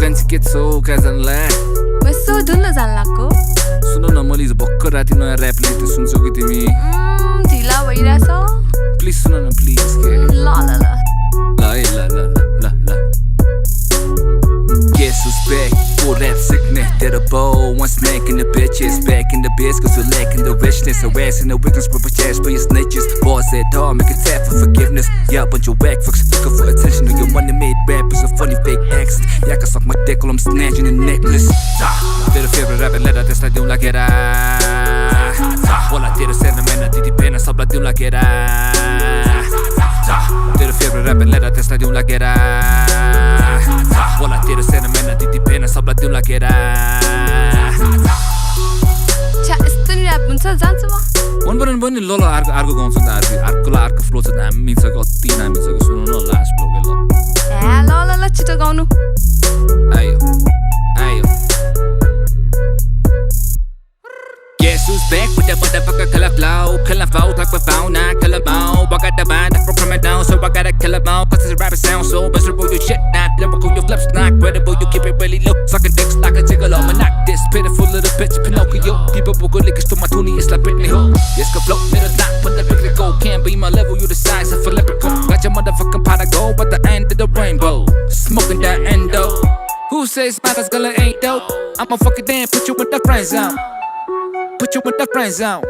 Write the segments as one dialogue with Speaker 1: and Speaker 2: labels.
Speaker 1: Ganti के छौ काजनला
Speaker 2: यसो डुल्न जान लाग्को
Speaker 1: सुन न मैले हिजो भर्खर राति नयाँ र्याप लेख्दै सुन्छौ कि तिमी
Speaker 2: ढिला भइरहेछ
Speaker 1: प्लिज सुन न प्लिज के
Speaker 2: ल ल ल
Speaker 1: ल है ल ल ल ल Guess who's back for rap sickness That a bow one snack in the bitches Back in the biz cause you're lacking the richness Harassing the weakness with a chance for your snitches Boss at all make a tap for forgiveness Yeah bunch of whack fucks looking for attention On your money made rappers a funny fake accent Yeah I can suck my dick while I'm snatching a necklace They're the favorite rapper letter that's like like it Wala tiro ser na mena titi pena sabla diun like it They're the favorite rapper letter that's like like it Wala tiro ser na mena titi pena sabla diun like it
Speaker 2: छ्या यस्तो नि rap हुन्छ जान्छु म
Speaker 1: मन पनि ल ल अर्को गाउँछ नि त अर्को फ्लो छ दामी छ कति दामी छ सुन्नु न लास्ट फ्लो के ल
Speaker 2: ए ल ल ल छिटो गाउनु
Speaker 1: आयो आयो Guess who's back with that motherfucker killer flow Killing foes like we're found, not kill 'em all I got the band that from it down, so I gotta kill 'em all Cause this rapper sound so miserable, you shit not lyrical Your flips not credible, you keep it really low Sucking dicks like a jiggle, I'ma knock this pitiful little bitch Pinocchio People will go lick to my toonie, it's like Britney Hope Yes, can float, middle knock, but the big go Can't be my level, you the size of a leprechaun Got your motherfucking pot of gold, but the end of the rainbow Smoking that endo Who says matters gonna ain't dope? I'ma fuck it then, put you in the friend zone Put you in the friend zone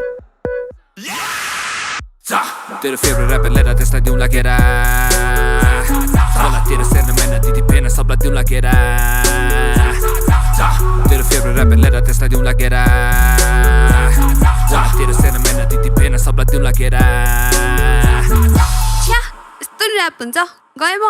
Speaker 1: They're the favorite rapper letter that's like diun like it Wala tiro ser na mena titi pena sabla diun like it They're the favorite rapper letter that's like diun like it Wala tiro ser na mena titi pena sabla diun like it
Speaker 2: छ्या यस्तो नि rap हुन्छ गएँ म